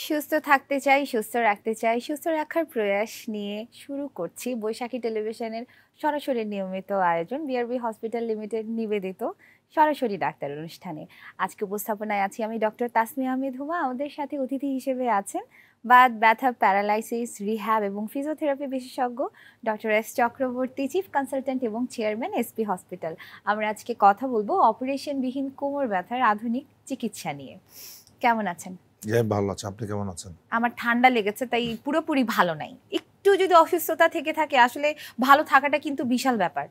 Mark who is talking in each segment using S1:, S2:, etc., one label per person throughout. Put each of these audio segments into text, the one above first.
S1: সুস্থ থাকতে চাই, সুস্থ রাখতে চাই, সুস্থ রাখার প্রয়াস নিয়ে শুরু করছি বৈশাখী টেলিভিশনের সরাসরি নিয়মিত আয়োজন বিআরবি হসপিটাল লিমিটেড নিবেদিত সরাসরি ডাক্তার অনুষ্ঠানে। আজকে উপস্থাপনায় আছি আমি ডক্টর তাসমিয়া আহমেদ হুমা। আমাদের সাথে অতিথি হিসেবে আছেন বাত ব্যথা, প্যারালাইসিস, রিহ্যাব এবং ফিজিওথেরাপি বিশেষজ্ঞ doctor S Chakraborty, chief consultant এবং চেয়ারম্যান এসপি হসপিটাল। আমরা আজকে কথা বলবো অপারেশনবিহীন কোমর ব্যথার আধুনিক চিকিৎসা নিয়ে। কেমন আছেন?
S2: ভালো আছে। আপনি কেমন আছেন?
S1: আমার ঠান্ডা লেগেছে, তাই পুরোপুরি ভালো নাই। একটু যদি অসুস্থতা থেকে থাকে, আসলে ভালো থাকাটা কিন্তু বিশাল ব্যাপার।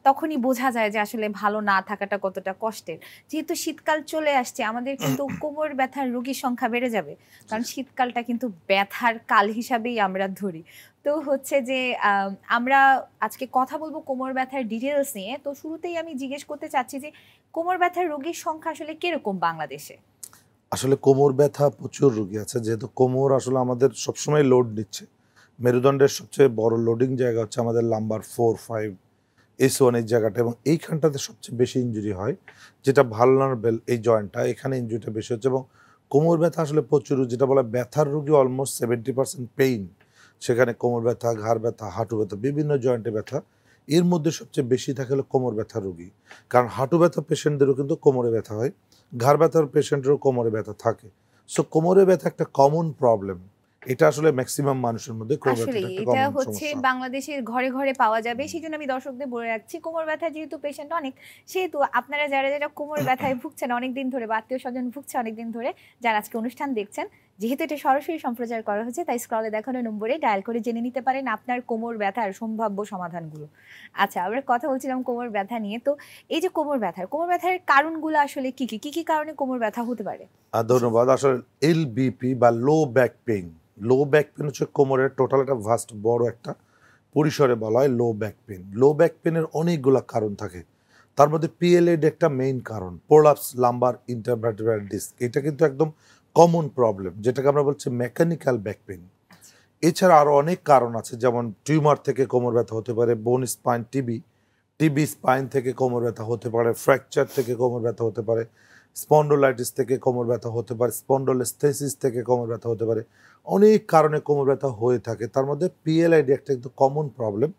S1: তখনই বোঝা যায় যে আসলে ভালো না থাকাটা কতটা কষ্টের। যেহেতু শীতকাল চলে আসছে, আমাদের কিন্তু কোমর ব্যথার রোগীর সংখ্যা বেড়ে যাবে, কারণ শীতকালটা কিন্তু ব্যথার কাল হিসাবেই আমরা ধরি। তো হচ্ছে যে আমরা আজকে কথা বলবো কোমর ব্যথার ডিটেলস নিয়ে। তো শুরুতেই আমি জিজ্ঞেস করতে চাচ্ছি যে কোমর ব্যথার রোগীর সংখ্যা আসলে কিরকম বাংলাদেশে?
S2: আসলে কোমর ব্যথা প্রচুর রোগী আছে, যেহেতু কোমর আসলে আমাদের সবসময় লোড নিচ্ছে। মেরুদণ্ডের সবচেয়ে বড় লোডিং জায়গা হচ্ছে আমাদের লাম্বার 4-5 S1 এই জায়গাটা, এবং এইখানটাতে সবচেয়ে বেশি ইনজুরি হয়, যেটা ভালনারেবল এই জয়েন্টটা, এখানে ইনজুরিটা বেশি হচ্ছে। এবং কোমর ব্যথা আসলে প্রচুর, যেটা বলে ব্যথার রোগী অলমোস্ট 70% পেইন। সেখানে কোমর ব্যথা, ঘাড় ব্যথা, হাঁটু ব্যথা, বিভিন্ন জয়েন্টে ব্যথা। এর মধ্যে সবচেয়ে বেশি থাকে হলো কোমর ব্যথার রোগী, কারণ হাঁটু ব্যথা পেশেন্টদেরও কিন্তু কোমরে ব্যথা হয়, ঘাড় ব্যথার পেশেন্টেরও কোমরে ব্যথা থাকে। সো কোমরে ব্যথা একটা কমন প্রবলেম। এটা আসলে ম্যাক্সিমাম মানুষের মধ্যে কোমর ব্যথা একটা
S1: এটা
S2: কমন
S1: হচ্ছে
S2: সমস্যা।
S1: বাংলাদেশের ঘরে ঘরে পাওয়া যাবে। সেজন্য আমি দর্শকদের বলে রাখছি, কোমর ব্যথা যেহেতু পেশেন্ট অনেক, সেহেতু আপনারা যারা যারা কোমর ব্যথায় ভুগছেন অনেকদিন ধরে বা আত্মীয় স্বজন ভুগছে অনেকদিন ধরে, যারা আজকে অনুষ্ঠান দেখছেন, যেহেতু এটা সরাসরি সম্প্রচার করা হচ্ছে, তাই স্ক্রলে দেখানো নম্বরে ডায়াল করে জেনে নিতে পারেন আপনার কোমর ব্যথার সম্ভাব্য সমাধানগুলো। আচ্ছা, আমরা কথা বলছিলাম কোমর ব্যথা নিয়ে। তো এই যে কোমর ব্যথার কারণগুলো আসলে কি কি কি কারণে কোমর ব্যথা হতে পারে?
S2: ধন্যবাদ। আসলে LBP বা লো back pain, low back pain হচ্ছে কোমরের টোটাল একটা ভাস্ট বড় একটা পরিসরে বলা হয় low back pain. Low back পেইনের অনেকগুলো কারণ থাকে, তার মধ্যে PLAD একটা মেইন কারণ, প্রোলাপস লাম্বার ইন্টারভার্টেব্রাল ডিস্ক। এটা কিন্তু একদম কমন প্রবলেম, যেটাকে আমরা বলছি মেকানিক্যাল ব্যাক পেইন। এছাড়া আরও অনেক কারণ আছে, যেমন টিউমার থেকে কোমর ব্যথা হতে পারে, বোন স্পাইন টিবি স্পাইন থেকে কোমর ব্যথা হতে পারে, ফ্র্যাকচার থেকে কোমর ব্যথা হতে পারে, স্পন্ডোলাইটিস থেকে কোমর ব্যথা হতে পারে, স্পন্ডোলেস্থেসিস থেকে কোমর ব্যথা হতে পারে। অনেক কারণে কোমর ব্যথা হয়ে থাকে, তার মধ্যে PLID একটা কিন্তু কমন প্রবলেম,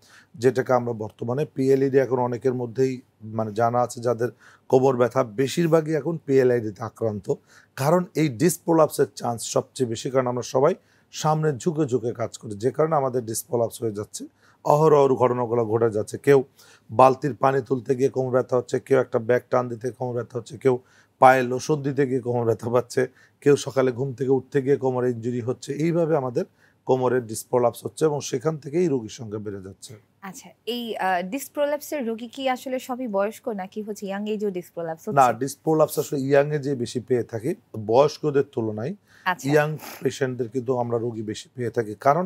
S2: যেটাকে আমরা বর্তমানে PLID এখন অনেকের মধ্যেই মানে জানা আছে, যাদের কোমর ব্যথা বেশিরভাগই এখন PLID-তে আক্রান্ত। কারণ এই ডিসপ্রোলাপসের চান্স সবচেয়ে বেশি, কারণ আমরা সবাই সামনে ঝুঁকে ঝুঁকে কাজ করি, যে কারণে আমাদের ডিসপ্রোলাপস হয়ে যাচ্ছে। অহরহ ঘটনাগুলো ঘটে যাচ্ছে। কেউ বালতির পানি তুলতে গিয়ে কোমর ব্যথা হচ্ছে, কেউ একটা ব্যাগ টান দিতে কোমর ব্যথা হচ্ছে, কেউ পায়ে লোশন দিতে গিয়ে কোমর ব্যথা পাচ্ছে, কেউ সকালে ঘুম থেকে উঠতে গিয়ে কোমরে ইনজুরি হচ্ছে। এইভাবে আমাদের কোমরের ডিসপ্রোলাপস হচ্ছে, এবং সেখান থেকেই রোগীর সংখ্যা বেড়ে যাচ্ছে।
S1: আচ্ছা, এই ডিসপ্রোলাপসের রোগী কি আসলে সবই বয়স্ক, নাকি হচ্ছে ইয়াং এজেও ডিসপ্রোলাপস
S2: না,
S1: হচ্ছে?
S2: ডিসপ্রোলাপস আসলে ইয়াং এজে বেশি পেয়ে থাকি, বয়স্কদের তুলনায়
S1: আচ্ছা,
S2: ইয়াং পেশেন্টদের কিন্তু আমরা রোগী বেশি পেয়ে থাকি। কারণ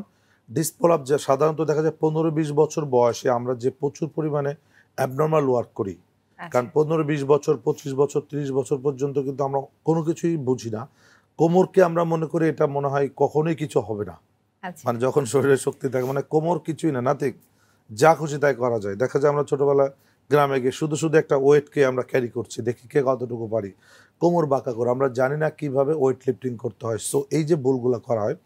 S2: ডিসপ্রোলাপস যা সাধারণত দেখা যায় 15-20 বছর বয়সে আমরা যে প্রচুর পরিমাণে অ্যাবনর্মাল ওয়ার্ক করি, কারণ 15-20 বছর, 25 বছর, 30 বছর পর্যন্ত কিন্তু আমরা কোনো কিছুই বুঝি না। কোমরকে আমরা মনে করি এটা মনে হয় কখনোই কিছু হবে না,
S1: আচ্ছা,
S2: মানে যখন শরীরে শক্তি থাকে, মানে কোমর কিছুই না, নাথিং, যা খুশি তাই করা যায়। দেখা যায় আমরা ছোটবেলায় গ্রামে গিয়ে শুধু শুধু একটা ওয়েটকে আমরা ক্যারি করছি, দেখি কে কতটুকু পারি, কোমর বাঁকা করে। আমরা জানি না কিভাবে ওয়েট লিফটিং করতে হয়। সো এই যে ভুলগুলো করা হয়,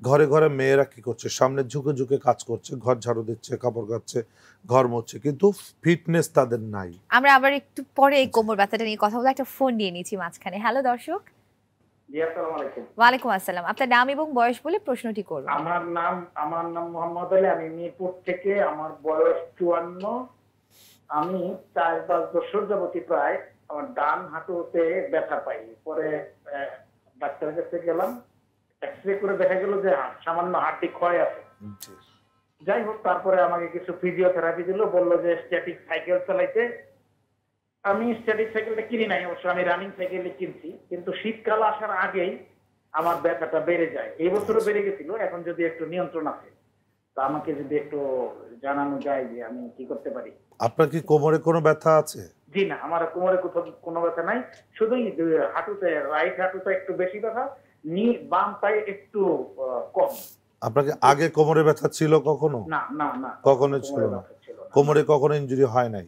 S2: ঘরে ঘরে মেয়েরা কি করছে, সামনে ঝুঁকে ঝুঁকে কাজ করছে, ঘর ঝাড়ু দিচ্ছে, কাপড় কাচ্ছে, ঘর মুছছে, কিন্তু ফিটনেস তাদের নাই।
S1: আমরা আবার একটু পরে এই কোমর ব্যথাটা নিয়ে কথা বলবো। একটা ফোন নিয়ে নিচ্ছি মাঝখানে। হ্যালো দর্শক।
S3: জি, আসসালামু আলাইকুম।
S1: ওয়ালাইকুম আসসালাম। আপনার নাম এবং বয়স বলে প্রশ্নটি করবেন।
S3: আমার নাম মোহাম্মদ আলী। আমি মিরপুর থেকে। আমার বয়স 54। আমি 4-5 বছর যাবতী প্রায় আমার ডান হাঁটুতে ব্যথা পাই। পরে ডাক্তারের কাছে গেলাম, এক্সরে করে দেখা গেল যে সামান্য হাড্ডি ক্ষয় আছে। যাই হোক, তারপরে আমাকে কিছু ফিজিওথেরাপি দিল, বললো যে স্ট্যাটিক সাইকেল চালাইতে। আমি স্ট্যাটিক সাইকেলটা কিনি নাই, অবশ্য আমি রানিং সাইকেলই কিনছি। কিন্তু শীতকাল আসার আগেই আমার ব্যথাটা বেড়ে যায়। এই বছরও বেড়ে গেছিল, এখন যদি একটু নিয়ন্ত্রণ আছে, তা আমাকে যদি একটু জানানো যায় যে আমি কি করতে পারি।
S2: আপনার কি কোমরে কোনো ব্যথা আছে?
S3: জি না, আমার কোমরে কোথাও কোনো ব্যথা নাই, শুধুই হাঁটুতে, রাইট হাঁটুতে একটু বেশি ব্যথা, বাম পায়ে একটু কম।
S2: আপনাকে আগে কোমরে ব্যথা ছিল কখনো?
S3: না না না,
S2: কখনো ছিল না? কোমরে কখনো ইনজুরি হয় নাই?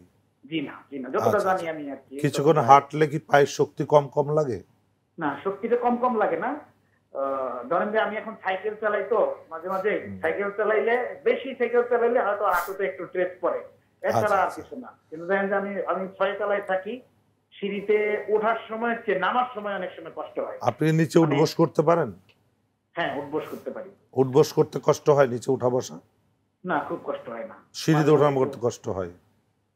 S3: জি না জি না, যতটা জানি আমি আর কি।
S2: কিছুক্ষণ হাঁটলে কি পায়ের শক্তি কম কম লাগে?
S3: না, শক্তিটা কম কম লাগে না, ধরেন যে আমি এখন সাইকেল চালাই, তো মাঝে মাঝে সাইকেল চালাইলে, বেশি সাইকেল চালাইলে হয়তো হাঁটুতে একটু ট্রেস পড়ে, এছাড়া আর কিছু না। কিন্তু দেখেন যে আমি 6 তলায় থাকি, সিঁড়িতে ওঠার সময় চেয়ে নামার সময় অনেক সময় কষ্ট হয়।
S2: আপনি নিচে উঠবস করতে পারেন?
S3: হ্যাঁ, উঠবস করতে পারি।
S2: উঠবস করতে কষ্ট হয় নিচে উঠা বসা?
S3: না, খুব কষ্ট হয় না।
S2: সিঁড়িতে ওঠা করতে কষ্ট হয়?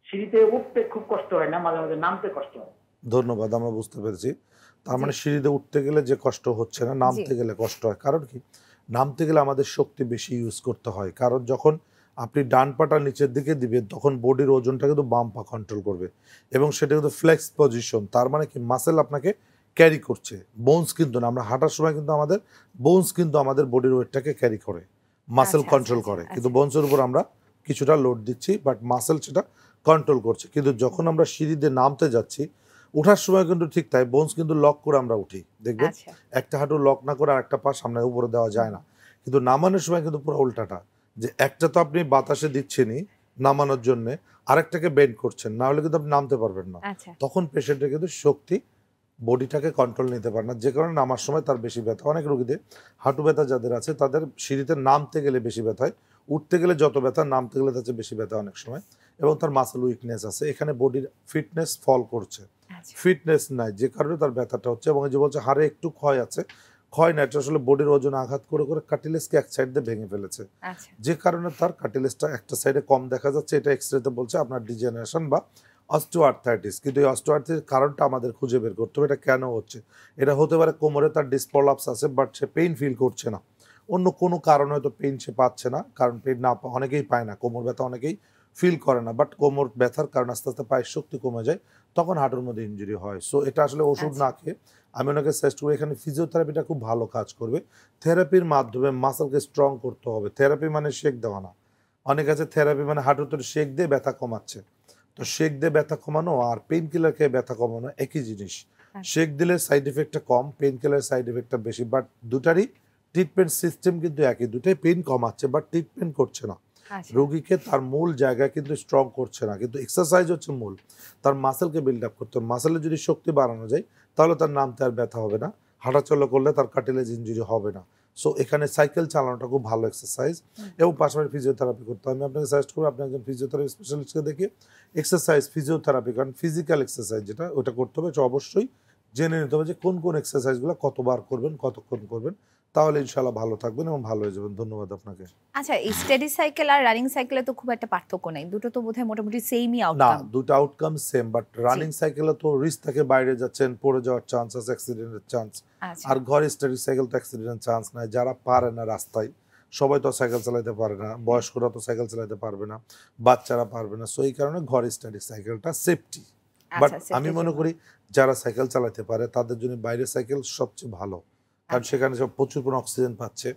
S3: সিঁড়িতে উঠতে খুব কষ্ট হয় না, মাঝে মাঝে নামতে কষ্ট হয়।
S2: ধন্যবাদ, আমরা বুঝতে পেরেছি। তার মানে সিঁড়িতে উঠতে গেলে যে কষ্ট হচ্ছে না, নামতে
S1: জি।
S2: গেলে কষ্ট হয়। কারণ কি? নামতে গেলে আমাদের শক্তি বেশি ইউজ করতে হয়। কারণ যখন আপনি ডান পাটা নিচের দিকে দিবেন তখন বডির ওজনটা কিন্তু বাম পা কন্ট্রোল করবে এবং সেটা কিন্তু ফ্লেক্স পজিশন। তার মানে কি? মাসেল আপনাকে ক্যারি করছে, বোনস কিন্তু না। আমরা হাঁটার সময় কিন্তু আমাদের বোনস কিন্তু আমাদের বডির ওয়েটটাকে ক্যারি করে, মাসেল
S1: আচ্ছা,
S2: কন্ট্রোল
S1: আচ্ছা,
S2: করে।
S1: আচ্ছা,
S2: কিন্তু
S1: আচ্ছা।
S2: বোনসের উপর আমরা কিছুটা লোড দিচ্ছি, বাট মাসেল সেটা কন্ট্রোল করছে। কিন্তু যখন আমরা সিঁড়ি দিয়ে নামতে যাচ্ছি, ওঠার সময় কিন্তু ঠিক তাই, বোনস কিন্তু লক করে আমরা উঠি, দেখবেন
S1: আচ্ছা।
S2: একটা হাঁটু লক না করে আরেকটা পা সামনে উপরে দেওয়া যায় না। কিন্তু নামানোর সময় কিন্তু পুরো উল্টাটা, যে একটা তো আপনি বাতাসে দিচ্ছেনই নামানোর জন্য, আরেকটাকে বেন্ড করছেন, না হলে কিন্তু আপনি নামতে পারবেন না।
S1: আচ্ছা।
S2: তখন পেশেন্টের কিন্তু শক্তি বডিটাকে কন্ট্রোল নিতে পারে না, যে কারণে নামার সময় তার বেশি ব্যথা। অনেক রোগীদের হাঁটু ব্যথা যাদের আছে তাদের সিঁড়িতে নামতে গেলে বেশি ব্যথা হয়, উঠতে গেলে যত ব্যথা, নামতে গেলে তার চেয়ে বেশি ব্যথা অনেক সময়। এবং তার মাসেল উইকনেস আছে, এখানে বডির ফিটনেস ফল করছে,
S1: আচ্ছা।
S2: ফিটনেস নাই, যে কারণে তার ব্যথাটা হচ্ছে। এবং এই যে বলছে হাড়ে একটু ক্ষয় আছে, ক্ষয় না, এটা আসলে বডির ওজন আঘাত করে করে কার্টিলেজকে এক সাইড দিয়ে ভেঙে ফেলেছে,
S1: আচ্ছা।
S2: যে কারণে তার কার্টিলেজটা একটা সাইডে কম দেখা যাচ্ছে। এটা এক্সরেতে বলছে আপনার ডিজেনারেশন বা অস্টিওআর্থাইটিস। কিন্তু এই অস্টিওআর্থাইটিস কারণটা আমাদের খুঁজে বের করতে হবে, এটা কেন হচ্ছে। এটা হতে পারে কোমরে তার ডিসপ্রলাপস আছে, বাট সে পেইন ফিল করছে না, অন্য কোনো কারণে হয়তো পেইন সে পাচ্ছে না। কারণ পেইন না অনেকেই পায় না, কোমর ব্যথা অনেকেই ফিল করে না, বাট কোমর ব্যথার কারণে আস্তে আস্তে পায়ের শক্তি কমে যায়, তখন হাঁটুর মধ্যে ইনজুরি হয়। সো এটা আসলে ওষুধ না খেয়ে আমি ওনাকে সাজেস্ট করি, এখানে ফিজিওথেরাপিটা খুব ভালো কাজ করবে। থেরাপির মাধ্যমে মাসেলকে স্ট্রং করতে হবে। থেরাপি মানে শেক দেওয়া না। অনেক আছে থেরাপি মানে হাঁটুতে শেক দিয়ে ব্যথা কমাচ্ছে, তো শেক দিয়ে ব্যথা কমানো আর পেইন কিলার খেয়ে ব্যথা কমানো একই জিনিস। শেক দিলে সাইড এফেক্টটা কম, পেইন কিলার সাইড এফেক্টটা বেশি, বাট দুটারই ট্রিটমেন্ট সিস্টেম কিন্তু একই, দুটাই পেইন কমাচ্ছে বাট ট্রিটমেন্ট করছে না। রোগীকে তার মূল জায়গা কিন্তু স্ট্রং করছে না, কিন্তু এক্সারসাইজ হচ্ছে মূল। তার মাসেলকে বিল্ড আপ করতে হবে, মাসেলে যদি শক্তি বাড়ানো যায় তাহলে তার নামতে আর ব্যথা হবে না, হাঁটাচলা করলে তার কার্টিলেজ ইনজুরি হবে না। সো এখানে সাইকেল চালানোটা খুব ভালো এক্সারসাইজ, এবং পাশাপাশি ফিজিওথেরাপি করতে হবে। আমি আপনাকে সাজেস্ট করবো আপনি একজন ফিজিওথেরাপি স্পেশালিস্টকে দেখে এক্সারসাইজ, ফিজিওথেরাপি, কারণ ফিজিক্যাল এক্সারসাইজ যেটা ওটা করতে হবে, অবশ্যই জেনে নিতে হবে যে কোন কোন এক্সারসাইজগুলো কতবার করবেন, কতক্ষণ করবেন, তাহলে ইনশাআল্লাহ ভালো থাকবেন এবং ভালো হয়ে যাবেন। ধন্যবাদ আপনাকে।
S1: আচ্ছা, স্টেডি সাইকেল আর রানিং সাইকেলে তো খুব একটা পার্থক্য নাই, দুটো তো বোধহয় মোটামুটি সেমই
S2: না,
S1: আউটকাম।
S2: দুটো আউটকাম সেম, বাট রানিং সাইকেলে তো রিস্ক থাকে, বাইরে যাচ্ছেন, পড়ে যাওয়ার চান্স আছে, অ্যাক্সিডেন্টের চান্স।
S1: আচ্ছা।
S2: আর ঘরে স্টেডি সাইকেল তো অ্যাক্সিডেন্টের চান্স নাই। যারা পারে না রাস্তায়, সবাই তো সাইকেল চালাতে পারে না, বয়স্করা তো সাইকেল চালাতে পারবে না, বাচ্চারা পারবে না। সো এই কারণে ঘরে স্টেডি সাইকেলটা সেফটি। বাট আমি মনে করি যারা সাইকেল চালাতে পারে তাদের জন্য বাইরের সাইকেল সবচেয়ে ভালো, কারণ সেখানে সব প্রচুর পরিমাণে অক্সিজেন পাচ্ছে,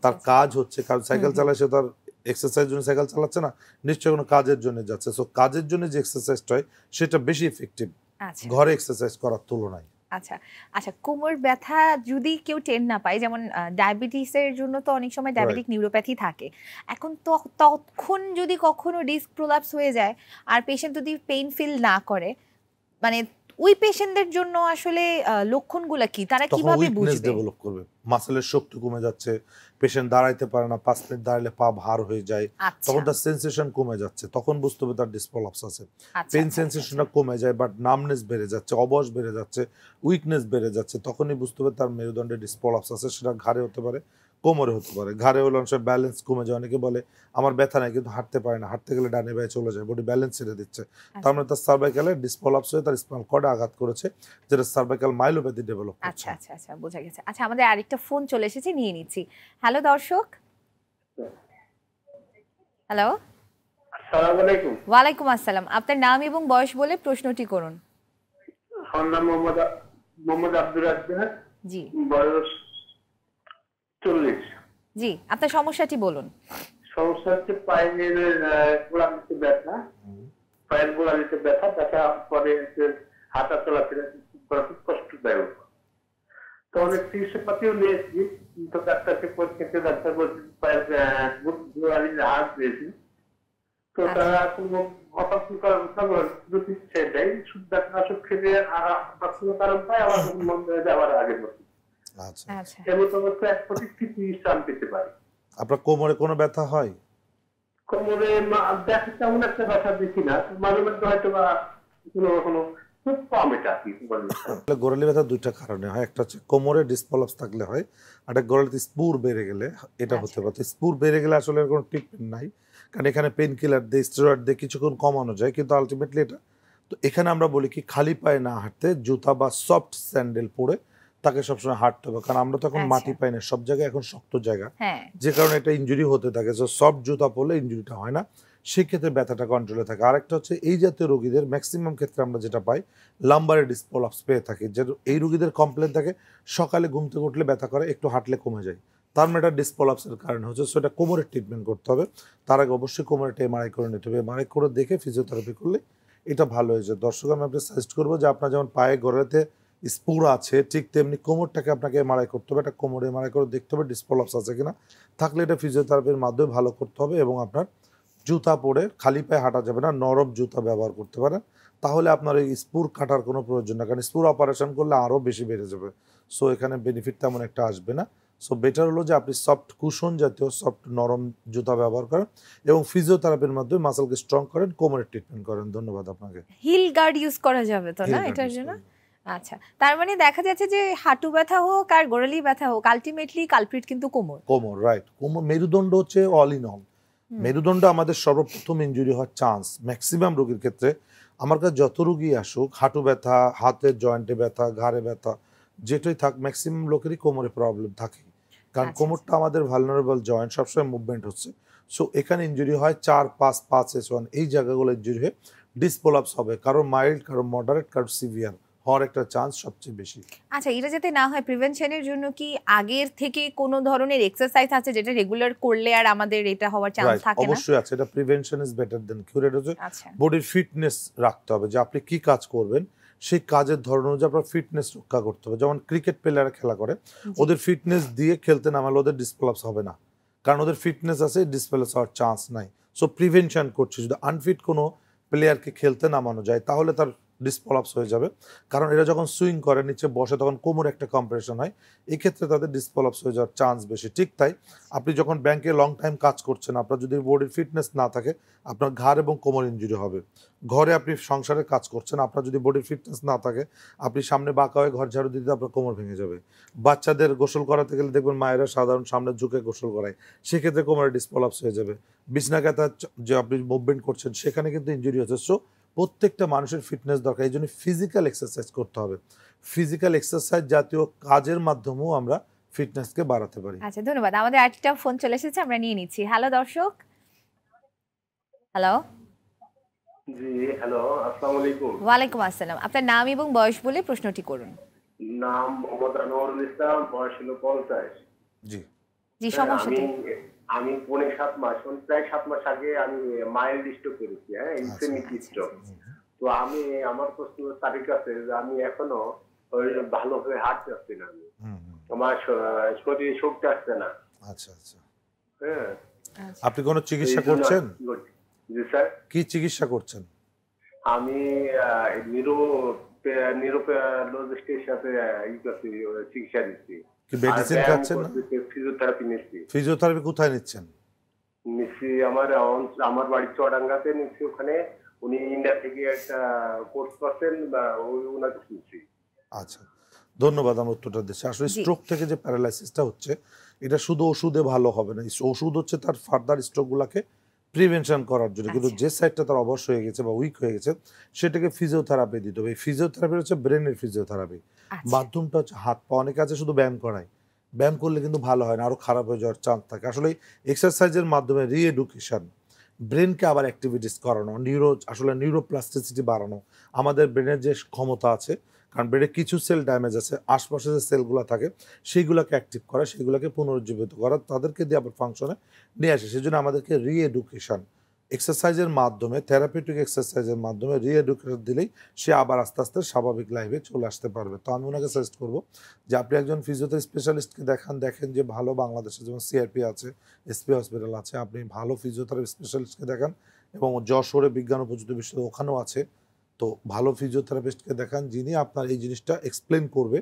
S2: তার কাজ হচ্ছে। কারণ সাইকেল চালায় সে তার এক্সারসাইজ জন্য সাইকেল চালাচ্ছে না, নিশ্চয়ই কোনো কাজের জন্য যাচ্ছে। সো কাজের জন্য যে এক্সারসাইজটা হয় সেটা বেশি এফেক্টিভ ঘরে এক্সারসাইজ করার তুলনায়।
S1: আচ্ছা আচ্ছা, কোমর ব্যথা যদি কেউ টের না পায়, যেমন ডায়াবেটিসের জন্য তো অনেক সময় ডায়াবেটিক নিউরোপ্যাথি থাকে, এখন তো তখন যদি কখনো ডিস্ক প্রোলাপস হয়ে যায় আর পেশেন্ট যদি পেইন ফিল না করে, মানে ওই পেশেন্টদের জন্য আসলে লক্ষণগুলো কি, তারা কিভাবে বুঝবে?
S2: ডেভেলপ করবে, মাসেলের শক্তি কমে যাচ্ছে, পেশেন্ট দাঁড়াইতে পারে না, 5 মিনিট দাঁড়ালে পা ভার হয়ে যায়, তখন তার সেন্সেশন কমে যাচ্ছে, তখন বুঝতে হবে তার ডিসপ্রলাপস আছে। পেইন সেন্সেশনটা কমে যায়, বাট নামনেস বেড়ে যাচ্ছে, অবশ বেড়ে যাচ্ছে, উইকনেস বেড়ে যাচ্ছে, তখনই বুঝতে হবে তার মেরুদণ্ডে ডিসপ্রলাপস আছে। সেটা ঘাড়ে হতে পারে, কোমরে হতে পারে। ঘাড়ে হলে অনেক ব্যালেন্স কমে যায়, অনেকে বলে আমার ব্যথা নাই কিন্তু হাঁটতে পারে না, হাঁটতে গেলে ডানে বায়ে চলে যায়, বডি ব্যালেন্স ছেড়ে দিচ্ছে, তার মানে তার সার্ভাইকালে ডিসপ্রলাপস হয়ে তার স্পাইনাল কর্ডে আঘাত করেছে, যেটা সার্ভাইকাল মাইলোপ্যাথি ডেভেলপ করছে।
S1: আচ্ছা আচ্ছা আচ্ছা, বোঝা গেছে। আচ্ছা, আমাদের আরেকটা ফোন চলে এসেছে, নিয়ে নিচ্ছি। হ্যালো দর্শক। হ্যালো,
S3: আসসালামু আলাইকুম।
S1: ওয়ালাইকুম আসসালাম। আপনার নাম এবং বয়স বলে প্রশ্নটি করুন।
S3: আমার নাম মোহাম্মদ আব্দুর রাজ্জাক।
S1: জি।
S3: বয়স 40।
S1: জি, আপনার সমস্যাটি বলুন।
S3: সমস্যা হচ্ছে পায়ের গোড়ালিতে ব্যথা, পায়ের গোড়ালিতে ব্যথা, ব্যথা পরে হাঁটা চলাফেরা করা খুব কষ্টদায়ক। তো অনেক চিকিৎসাপাতিও নিয়েছি, কিন্তু ডাক্তারকে পরীক্ষা ডাক্তার বলছে পায়ের গোড়ালির হাত দিয়েছি, তো তারা কোনো অপারেশন করার কথা ছেড়ে দেয়, শুধু ডাক্তার খেলে আর কোনো কারণ পায়, আবার মন হয়ে যায় আবার আগের মতো।
S2: আচ্ছা
S1: আচ্ছা
S4: এমন অবস্থায় 25 বিশ্রাম পেতে পারি।
S2: আপনার কোমরে কোনো ব্যথা হয়?
S4: কোমরে ব্যথা তেমন একটা ব্যথা দেখি না, মাঝে মধ্যে হয়তো বা কোনো কোনো খুব কম এটা আর কি
S2: গোড়ালি ব্যথা দুইটা কারণে হয়, একটা হচ্ছে কোমরে ডিসপ্রলাপস থাকলে হয়, আর একটা গোড়ালিতে স্পুর বেড়ে গেলে এটা হতে পারে। স্পুর বেড়ে গেলে আসলে এর কোনো ট্রিটমেন্ট নাই, কারণ এখানে পেন কিলার দিয়ে স্টেরয়েড দিয়ে কিছুক্ষণ কমানো যায়, কিন্তু আলটিমেটলি এটা তো এখানে আমরা বলি কি খালি পায়ে না হাঁটতে জুতা বা সফট স্যান্ডেল পরে তাকে সবসময় হাঁটতে হবে, কারণ আমরা তো এখন
S1: আচ্ছা।
S2: মাটি পাই না, সব জায়গায় এখন শক্ত জায়গা,
S1: হ্যাঁ
S2: যে কারণে একটা ইনজুরি হতে থাকে। সো সফট জুতা পরলে ইনজুরিটা হয় না, সেক্ষেত্রে ব্যথাটা কন্ট্রোলে থাকে। আরেকটা হচ্ছে এই জাতীয় রোগীদের ম্যাক্সিমাম ক্ষেত্রে আমরা যেটা পাই লাম্বারে ডিসপ্রলাপস পেয়ে থাকি, যে এই রোগীদের কমপ্লেন থাকে সকালে ঘুম থেকে উঠলে ব্যথা করে, একটু হাঁটলে কমে যায়, তার মানে এটা ডিসপ্রলাপসের কারণে হচ্ছে। সেটা কোমরের ট্রিটমেন্ট করতে হবে, তার আগে অবশ্যই কোমরেটা এমআরআই করে নিতে হবে, এমআরআই করে দেখে ফিজিওথেরাপি করলে এটা ভালো হয়ে যায়। দর্শক আমি আপনাকে সাজেস্ট করবো যে আপনার যেমন পায়ে গোড়াতে স্পুর আছে, ঠিক তেমনি কোমরটাকে আপনাকে এমআরআই করতে হবে, একটা কোমরে এমআরআই করে দেখতে হবে ডিসপ্রলাপস আছে কিনা, থাকলে এটা ফিজিওথেরাপির মাধ্যমে ভালো করতে হবে। এবং আপনার জুতা পরে খালি পায়ে হাঁটা যাবে না, নরম জুতা ব্যবহার করতে পারেন, তাহলে আপনার এই স্পুর কাটার কোনো প্রয়োজন না, কারণ স্পুর অপারেশন করলে আরও বেশি বেড়ে যাবে। সো এখানে বেনিফিট তেমন একটা আসবে না। সো বেটার হলো যে আপনি সফট কুশন জাতীয় সফট নরম জুতা ব্যবহার করেন এবং ফিজিওথেরাপির মাধ্যমে মাসলকে স্ট্রং করেন, কোমরের ট্রিটমেন্ট করেন। ধন্যবাদ আপনাকে।
S1: হিল গার্ড ইউজ করা যাবে তো না
S2: Heel guard
S1: এটার
S2: use
S1: জন্য?
S2: করবেন।
S1: আচ্ছা তার মানে দেখা যাচ্ছে যে হাঁটু ব্যথা হোক আর গোড়ালি ব্যথা হোক আলটিমেটলি কালপ্রিট কিন্তু কোমর।
S2: কোমর, রাইট। কোমর মেরুদণ্ড হচ্ছে অল ইন অল। মেরুদণ্ড আমাদের সর্বপ্রথম ইনজুরি হওয়ার চান্স ম্যাক্সিমাম রোগীর ক্ষেত্রে। আমার কাছে যত রোগী আসুক, হাঁটু ব্যথা, হাতের জয়েন্টে ব্যথা, ঘাড়ে ব্যথা, যেটাই থাক, ম্যাক্সিমাম লোকেরই কোমরে প্রবলেম থাকে, কারণ
S1: আচ্ছা,
S2: কোমরটা আমাদের ভালনারেবল জয়েন্ট, সবসময় মুভমেন্ট হচ্ছে। সো এখানে ইনজুরি হয় 4, 5, 5S1 এই জায়গাগুলো ইনজুরি হয়ে ডিসপ্রলাপস হবে, কারো মাইল্ড, কারো মডারেট, কারো সিভিয়ার হওয়ার একটা চান্স সবচেয়ে বেশি।
S1: আচ্ছা এটা যাতে না হয় প্রিভেনশনের জন্য কি আগের থেকে কোনো ধরনের এক্সারসাইজ আছে যেটা রেগুলার করলে আর আমাদের এটা হওয়ার চান্স
S2: রাইট,
S1: থাকে না?
S2: অবশ্যই আছে। এটা প্রিভেনশন ইজ বেটার দেন কিউর। এটা হচ্ছে
S1: আচ্ছা
S2: বডির ফিটনেস রাখতে হবে, যে আপনি কি কাজ করবেন সেই কাজের ধরন অনুযায়ী আপনার ফিটনেস রক্ষা করতে হবে। যেমন ক্রিকেট প্লেয়াররা খেলা করে, ওদের ফিটনেস দিয়ে খেলতে নামালে ওদের ডিসপ্লাপস হবে না, কারণ ওদের ফিটনেস আছে, ডিসপ্লাপস হওয়ার চান্স নাই। সো প্রিভেনশন করছে, যদি আনফিট কোনো প্লেয়ারকে খেলতে নামানো যায় তাহলে তার ডিসপ্লাপস হয়ে যাবে, কারণ এরা যখন সুইং করে নিচে বসে তখন কোমরে একটা কম্প্রেশন হয়, এক্ষেত্রে তাদের ডিসপ্লাপস হয়ে যাওয়ার চান্স বেশি। ঠিক তাই আপনি যখন ব্যাংকে লং টাইম কাজ করছেন, আপনার যদি বডির ফিটনেস না থাকে আপনার ঘাড় এবং কোমর ইনজুরি হবে। ঘরে আপনি সংসারে কাজ করছেন, আপনার যদি বডির ফিটনেস না থাকে, আপনি সামনে বাঁকা হয়ে ঘর ঝাড়ু দিতে আপনার কোমর ভেঙে যাবে। বাচ্চাদের গোসল করাতে গেলে দেখবেন মায়েরা সাধারণ সামনে ঝুঁকে গোসল করায়, সেক্ষেত্রে কোমরে ডিসপ্লাপস হয়ে যাবে। বিছনা কাঁথা যে আপনি মুভমেন্ট করছেন সেখানে কিন্তু ইনজুরি হচ্ছে। সো প্রত্যেকটা মানুষের ফিটনেস দরকার, এই জন্য ফিজিক্যাল এক্সারসাইজ করতে হবে। ফিজিক্যাল এক্সারসাইজ জাতীয় কাজের মাধ্যমেও আমরা ফিটনেসকে বাড়াতে পারি।
S1: আচ্ছা ধন্যবাদ। আমাদের আরেকটা ফোন চলে এসেছে, আমরা নিয়ে নিচ্ছি। হ্যালো দর্শক। হ্যালো।
S4: জি হ্যালো, আসসালামু আলাইকুম।
S1: ওয়ালাইকুম আসসালাম। আপনার নাম এবং বয়স বলে প্রশ্নটি করুন।
S4: নাম মোহাম্মদ আনোয়ারুল ইসলাম, বয়স হলো 50।
S2: জি
S1: জি
S4: হ্যাঁ,
S1: সমস্যাটি।
S4: আমি পৌনে 7 মাস, প্রায় 7 মাস আগে আমি মাইল্ড স্ট্রোক করেছি, হ্যাঁ,
S2: আচ্ছা,
S4: ইসেমিক
S1: আচ্ছা,
S4: স্ট্রোক। তো আমার প্রশ্ন তারিখ আছে যে আমি এখনো ওই ভালোভাবে হাঁটতে পারছি না, আমি আমার শরীরে শক্তি আসছে না।
S2: আচ্ছা আচ্ছা।
S4: হ্যাঁ,
S1: আচ্ছা
S2: আপনি কোনো চিকিৎসা
S4: এই জন্য
S2: করছেন?
S4: কি করছি? জি স্যার,
S2: কি চিকিৎসা করছেন?
S4: আমি নিউরোলজিস্টের সাথে চিকিৎসা নিচ্ছি।
S2: কি মেডিসিন খাচ্ছেন না?
S4: ফিজিওথেরাপি নিচ্ছি।
S2: ফিজিওথেরাপি কোথায় নিচ্ছেন?
S4: নিচ্ছি আমার বাড়ি চুয়াডাঙ্গাতে নিচ্ছি, ওখানে উনি ইন্ডিয়া থেকে একটা কোর্স করছেন, বা ওনাকে শুনছি।
S2: আচ্ছা, ধন্যবাদ আমার উত্তরটা দিচ্ছি। আসলে
S1: জি।
S2: স্ট্রোক থেকে যে প্যারালাইসিসটা হচ্ছে এটা শুধু ওষুধে ভালো হবে না, ওষুধ হচ্ছে তার ফার্দার স্ট্রোকগুলোকে প্রিভেনশন করার জন্য, কিন্তু
S1: আচ্ছা।
S2: যে সাইডটা তার অবশ হয়ে গেছে বা উইক হয়ে গেছে সেটাকে ফিজিওথেরাপি দিতে হবে। এই ফিজিওথেরাপি হচ্ছে ব্রেনের ফিজিওথেরাপি,
S1: আচ্ছা
S2: মাধ্যমটা হচ্ছে হাত পা। অনেকে আছে শুধু ব্যায়াম করায়, ব্যায়াম করলে কিন্তু ভালো হয় না, আরও খারাপ হয়ে যাওয়ার চান্স থাকে। আসলে এক্সারসাইজের মাধ্যমে রিএডুকেশন, ব্রেনকে আবার অ্যাক্টিভিটিস করানো, আসলে নিউরোপ্লাস্টিসিটি বাড়ানো, আমাদের ব্রেনের যে ক্ষমতা আছে, কারণ ব্রেনে কিছু সেল ড্যামেজ আছে, আশপাশে যে সেলগুলো থাকে সেইগুলোকে অ্যাক্টিভ করা, সেইগুলোকে পুনরুজ্জীবিত করা, তাদেরকে দিয়ে আবার ফাংশনে নিয়ে আসে। সেই জন্য আমাদেরকে রিএডুকেশন এক্সারসাইজের মাধ্যমে, থেরাপিউটিক এক্সারসাইজের মাধ্যমে রিএডুকেশন দিলেই সে আবার আস্তে আস্তে স্বাভাবিক লাইফে চলে আসতে পারবে। তো আমি ওনাকে সাজেস্ট করবো যে আপনি একজন ফিজিওথেরাপি স্পেশালিস্টকে দেখেন যে ভালো বাংলাদেশে যেমন সিআরপি আছে, এসপি হসপিটাল আছে, আপনি ভালো ফিজিওথেরাপি স্পেশালিস্টকে দেখান, এবং যশোরে বিজ্ঞান ও প্রযুক্তি বিশ্ববিদ্যালয় ওখানেও আছে। তো ভালো ফিজিওথেরাপিস্টকে দেখান যিনি আপনার এই জিনিসটা এক্সপ্লেন করবে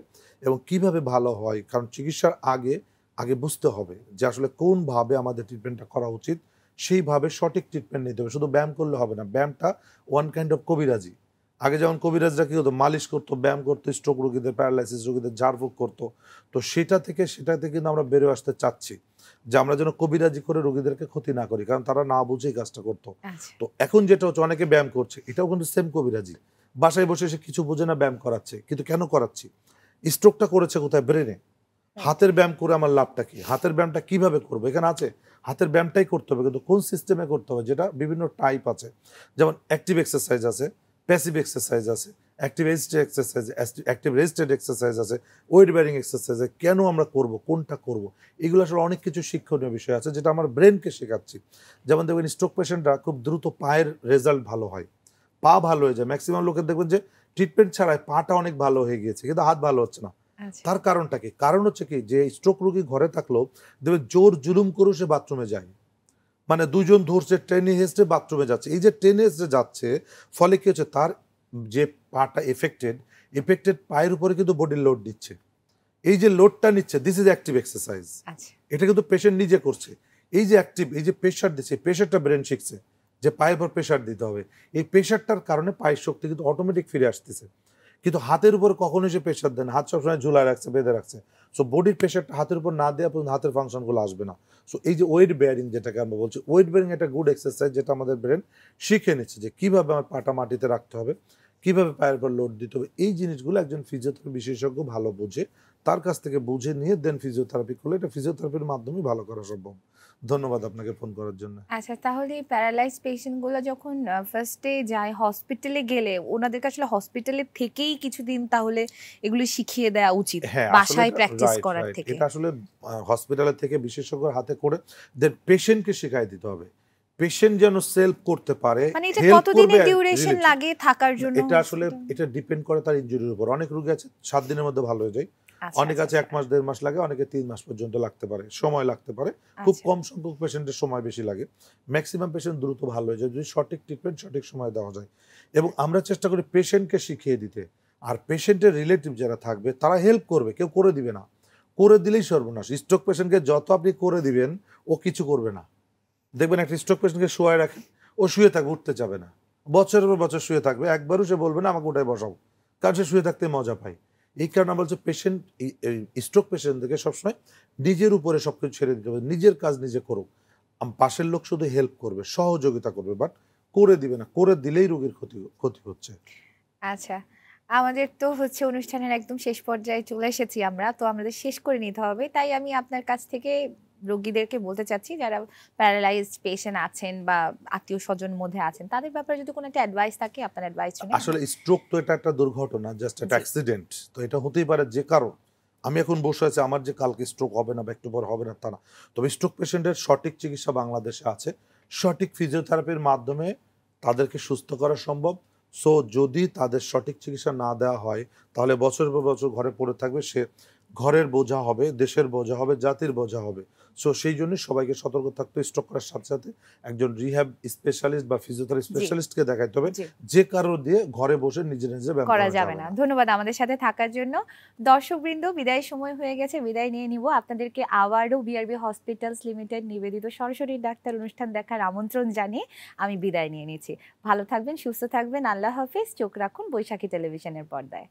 S2: এবং কিভাবে ভালো হয়, কারণ চিকিৎসার আগে আগে বুঝতে হবে যে আসলে কোনভাবে আমাদের ট্রিটমেন্টটা করা উচিত, সেইভাবে সঠিক ট্রিটমেন্ট নিতে হবে। শুধু ব্যায়াম করলে হবে না, ব্যায়ামটা ওয়ান কাইন্ড অফ কবিরাজি। আগে যেমন কবিরাজরা কী হতো, মালিশ করতো, ব্যায়াম করতো, স্ট্রোক রোগীদের, প্যারালাইসিস রোগীদের ঝাড়ফুঁক করতো। তো সেটাতে কিন্তু আমরা বেরোয় আসতে চাচ্ছি যে আমরা যেন কবিরাজি করে রোগীদেরকে ক্ষতি না করি, কারণ তারা না বুঝেই কাজটা করতো। তো এখন যেটা হচ্ছে, অনেকে ব্যায়াম করছে, এটাও কিন্তু সেম কবিরাজি। বাসায় বসে সে কিছু বোঝে না, ব্যায়াম করাচ্ছে। কিন্তু কেন করাচ্ছি? স্ট্রোকটা করেছে কোথায়? ব্রেনে। হাতের ব্যায়াম করে আমার লাভটা কি? হাতের ব্যায়ামটা কিভাবে করবো? এখানে আছে হাতের ব্যায়ামটাই করতে হবে, কিন্তু কোন সিস্টেমে করতে হবে, যেটা বিভিন্ন টাইপ আছে। যেমন অ্যাক্টিভ এক্সারসাইজ আছে, প্যাসিভ এক্সারসাইজ আছে, active resisted exercise, active resisted exercise আছে, ওয়েট বেয়ারিং এক্সারসাইজ। কেন আমরা করব, কোনটা করব, এগুলো আসলে অনেক কিছু শিক্ষণীয় বিষয় আছে যেটা আমার ব্রেনকে শেখাচ্ছি। যেমন দেখবেন স্ট্রোক পেশেন্টরা খুব দ্রুত পায়ের রেজাল্ট ভালো হয়, পা ভালো হয়ে যায়। ম্যাক্সিমাম লোকের দেখবেন যে ট্রিটমেন্ট ছাড়াই পাটা অনেক ভালো হয়ে গিয়েছে, কিন্তু হাত ভালো হচ্ছে না। তার কারণটা কি? কারণ হচ্ছে কি, যে স্ট্রোক রোগী ঘরে থাকলেও দেখবেন জোর জুলুম করেও সে বাথরুমে যায়, মানে দুজন ধরছে, ট্রেনে হেসে বাথরুমে যাচ্ছে। এই যে ট্রেনে হেসে যাচ্ছে, ফলে কি হচ্ছে, তার যে পাটা এফেক্টেড পায়ের উপরে কিন্তু বডির লোড দিচ্ছে। এই যে লোডটা নিচ্ছে, দিস ইজ অ্যাক্টিভ এক্সারসাইজ। এটা কিন্তু পেশেন্ট নিজে করছে। এই যে অ্যাক্টিভ, এই যে প্রেশার দিচ্ছে, প্রেশারটা ব্রেন শিখছে যে পায়ের উপর প্রেশার দিতে হবে। এই প্রেশারটার কারণে পায়ের শক্তি কিন্তু অটোমেটিক ফিরে আসতেছে। কিন্তু হাতের উপর কখনোই সে প্রেশার দেন, হাত সবসময় ঝুলায় রাখছে, বেঁধে রাখছে। সো বডির প্রেশারটা হাতের উপর না দেওয়া পর্যন্ত হাতের ফাংশনগুলো আসবে না। সো এই যে ওয়েট বেয়ারিং, যেটাকে আমরা বলছি, ওয়েট বেয়ারিং একটা গুড এক্সারসাইজ, যেটা আমাদের ব্রেন শিখে নিচ্ছে যে কীভাবে আমার পাটা মাটিতে রাখতে হবে, কীভাবে পায়ের উপর লোড দিতে হবে। এই জিনিসগুলো একজন ফিজিওথেরাপি বিশেষজ্ঞ ভালো বোঝে, তার কাছ থেকে বুঝে নিয়ে দেন ফিজিওথেরাপি করলে এটা ফিজিওথেরাপির মাধ্যমেই ভালো করা সম্ভব। ধন্যবাদ আপনাকে ফোন করার জন্য।
S1: আচ্ছা, তাহলে প্যারালাইজ পেশেন্টগুলো যখন ফার্স্টে যায় হসপিটালে গেলে, ওনাদেরকে আসলে হসপিটালে থেকেই কিছুদিন তাহলে এগুলো শিখিয়ে দেওয়া উচিত,
S2: হ্যাঁ,
S1: বাসায় প্র্যাকটিস করার থেকে।
S2: এটা আসলে হসপিটালের থেকে বিশেষজ্ঞের হাতে করে দেন পেশেন্টকে শেখাই দিতে হবে। পেশেন্ট যেন সেলফ করতে পারে,
S1: মানে এটা
S2: হেল্প
S1: কতদিনের
S2: করবে।
S1: ডিউরেশন লাগে থাকার জন্য?
S2: এটা আসলে এটা ডিপেন্ড করে তার ইনজুরির উপর। অনেক রোগী আছে 7 দিনের মধ্যে ভালো হয়ে যায়, অনেক আছে 1 মাস 1.5 মাস লাগে, অনেকে 3 মাস পর্যন্ত লাগতে পারে, সময় লাগতে পারে। খুব কম সংখ্যক পেশেন্টের সময় বেশি লাগে, ম্যাক্সিমাম পেশেন্ট দ্রুত ভালো হয়ে যায় যদি সঠিক ট্রিটমেন্ট সঠিক সময় দেওয়া যায়। এবং আমরা চেষ্টা করি পেশেন্টকে শিখিয়ে দিতে, আর পেশেন্টের রিলেটিভ যারা থাকবে তারা হেল্প করবে, কেউ করে দিবে না। করে দিলেই সর্বনাশ। স্ট্রোক পেশেন্টকে যত আপনি করে দিবেন, ও কিছু করবে না। দেখবেন একটা স্ট্রোক পেশেন্টকে শুয়ে রাখেন, ও শুয়ে থাকবে, উঠতে যাবে না, বছরের পর বছর শুয়ে থাকবে, একবারও সে বলবে না আমাকে ওটাই বসাও, কারণ সে শুয়ে থাকতে মজা পায়। এই কারণে বলছে পেশেন্ট, স্ট্রোক পেশেন্টদেরকে সবসময় নিজের উপরে সবকিছু ছেড়ে দিতে হবে, নিজের কাজ নিজে করুক। পাশের লোক শুধু হেল্প করবে, সহযোগিতা করবে, বাট করে দিবে না। করে দিলেই রোগীর ক্ষতি হচ্ছে।
S1: আচ্ছা, আমাদের তো হচ্ছে অনুষ্ঠানের একদম শেষ পর্যায়ে চলে এসেছি আমরা, তো আমাদের শেষ করে নিতে হবে। তাই আমি আপনার কাছ থেকে রোগীদেরকে বলতে চাচ্ছি, যারা প্যারালাইজড পেশেন্ট আছেন বা আত্মীয় স্বজন মধ্যে আছেন, তাদের ব্যাপারে যদি কোনো একটা অ্যাডভাইস থাকে, আপনার অ্যাডভাইস শুনে।
S2: আসলে স্ট্রোক তো এটা একটা দুর্ঘটনা, জাস্ট একটা অ্যাক্সিডেন্ট। তো এটা হতেই পারে যে কারণ, আমি এখন বসে আছি, আমার যে কালকে স্ট্রোক হবে না বা একটু পর হবে না তা না। তবে স্ট্রোক পেশেন্টের সঠিক চিকিৎসা বাংলাদেশে আছে, সঠিক ফিজিওথেরাপির মাধ্যমে তাদেরকে সুস্থ করা সম্ভব। সো যদি তাদের সঠিক চিকিৎসা না দেওয়া হয়, তাহলে বছরের পর বছর ঘরে পড়ে থাকবে, সে ঘরের বোঝা হবে, দেশের বোঝা হবে, জাতির বোঝা হবে। সো সেই জন্য সবাইকে সতর্ক থাকতে, স্ট্রোক করার সাথে সাথে একজন রিহ্যাব স্পেশালিস্ট বা ফিজিওথেরাপি স্পেশালিস্টকে দেখাইতে হবে। যে কারো দিয়ে ঘরে বসে নিজে ব্যায়াম
S1: করা যাবে না। ধন্যবাদ আমাদের সাথে থাকার জন্য। দর্শকবৃন্দ, বিদায় সময় হয়ে গেছে, বিদায় নিয়ে নিব। আপনাদেরকে আবারও বিআরবি হসপিটালস লিমিটেড নিবেদিত সরাসরি ডাক্তার অনুষ্ঠান দেখার আমন্ত্রণ জানিয়ে আমি বিদায় নিয়ে নিচ্ছি। ভালো থাকবেন, সুস্থ থাকবেন, আল্লাহ হাফেজ। চোখ রাখুন বৈশাখী টেলিভিশনের পর্দায়।